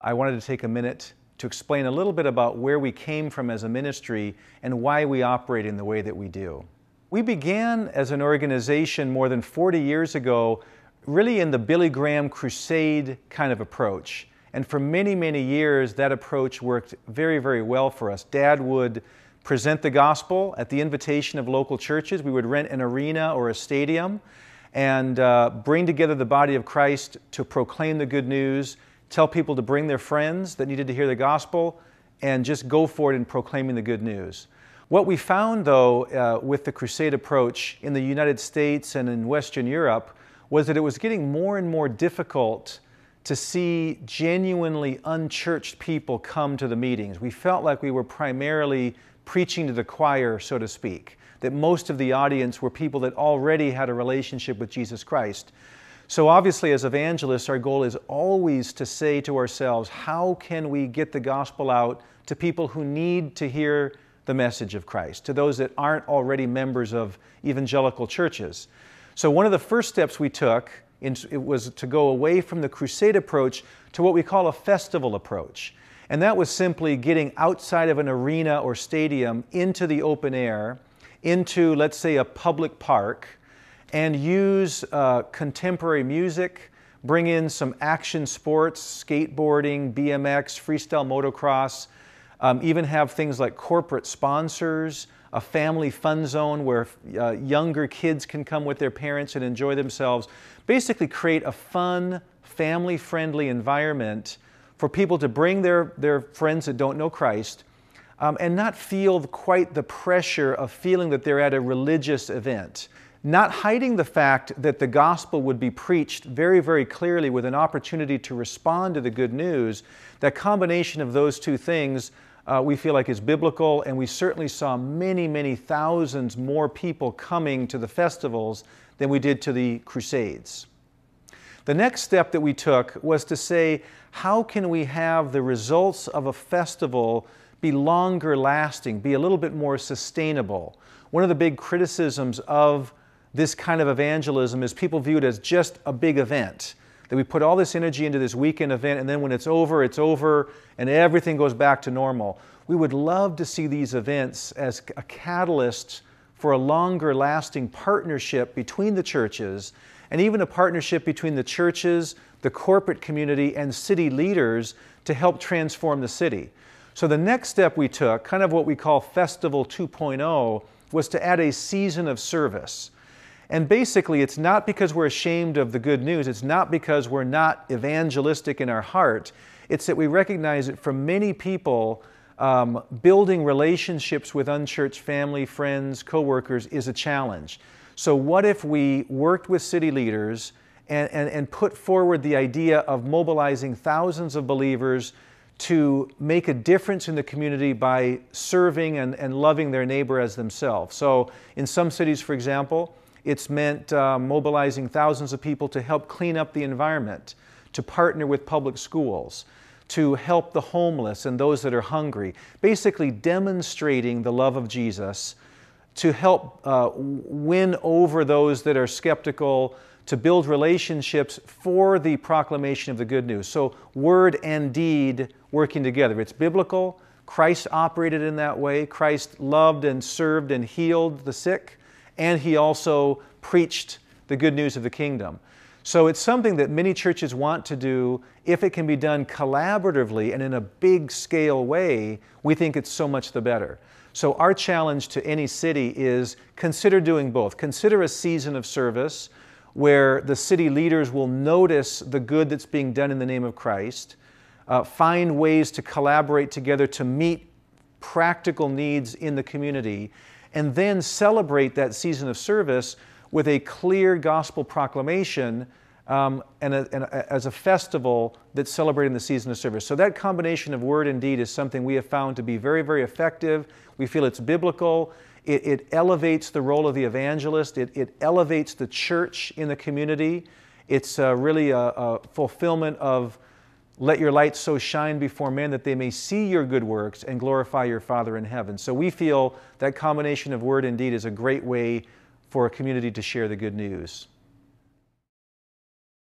I wanted to take a minute to explain a little bit about where we came from as a ministry and why we operate in the way that we do. We began as an organization more than 40 years ago, really in the Billy Graham crusade kind of approach. And for many, many years, that approach worked very, very well for us. Dad would present the gospel at the invitation of local churches. We would rent an arena or a stadium and bring together the body of Christ to proclaim the good news, tell people to bring their friends that needed to hear the gospel, and just go for it in proclaiming the good news. What we found, though, with the crusade approach in the United States and in Western Europe was that it was getting more and more difficult to see genuinely unchurched people come to the meetings. We felt like we were primarily preaching to the choir, so to speak, that most of the audience were people that already had a relationship with Jesus Christ. So obviously, as evangelists, our goal is always to say to ourselves, how can we get the gospel out to people who need to hear the message of Christ, to those that aren't already members of evangelical churches? So one of the first steps we took it was to go away from the crusade approach to what we call a festival approach. And that was simply getting outside of an arena or stadium into the open air, into, let's say, a public park, and use contemporary music, bring in some action sports, skateboarding, BMX, freestyle motocross, even have things like corporate sponsors, a family fun zone where younger kids can come with their parents and enjoy themselves. Basically create a fun, family-friendly environment for people to bring their friends that don't know Christ and not feel quite the pressure of feeling that they're at a religious event. Not hiding the fact that the gospel would be preached very, very clearly with an opportunity to respond to the good news. That combination of those two things we feel like is biblical, and we certainly saw many, many thousands more people coming to the festivals than we did to the crusades. The next step that we took was to say, how can we have the results of a festival be longer lasting, be a little bit more sustainable? One of the big criticisms of this kind of evangelism is people view it as just a big event, that we put all this energy into this weekend event, and then when it's over, and everything goes back to normal. We would love to see these events as a catalyst for a longer lasting partnership between the churches, and even a partnership between the churches, the corporate community, and city leaders to help transform the city. So the next step we took, kind of what we call Festival 2.0, was to add a season of service. And basically, it's not because we're ashamed of the good news, it's not because we're not evangelistic in our heart, it's that we recognize that for many people, building relationships with unchurched family, friends, co-workers is a challenge. So what if we worked with city leaders and put forward the idea of mobilizing thousands of believers to make a difference in the community by serving and loving their neighbor as themselves? So in some cities, for example, it's meant mobilizing thousands of people to help clean up the environment, to partner with public schools, to help the homeless and those that are hungry, basically demonstrating the love of Jesus, to help win over those that are skeptical, to build relationships for the proclamation of the good news. So word and deed working together. It's biblical. Christ operated in that way. Christ loved and served and healed the sick, and He also preached the good news of the kingdom. So it's something that many churches want to do. If it can be done collaboratively and in a big scale way, we think it's so much the better. So our challenge to any city is consider doing both. Consider a season of service where the city leaders will notice the good that's being done in the name of Christ, find ways to collaborate together to meet practical needs in the community, and then celebrate that season of service with a clear gospel proclamation as a festival that's celebrating the season of service. So that combination of word and deed is something we have found to be very, very effective. We feel it's biblical. It elevates the role of the evangelist. It elevates the church in the community. It's really a fulfillment of let your light so shine before men that they may see your good works and glorify your Father in heaven. So we feel that combination of word and deed is a great way for a community to share the good news.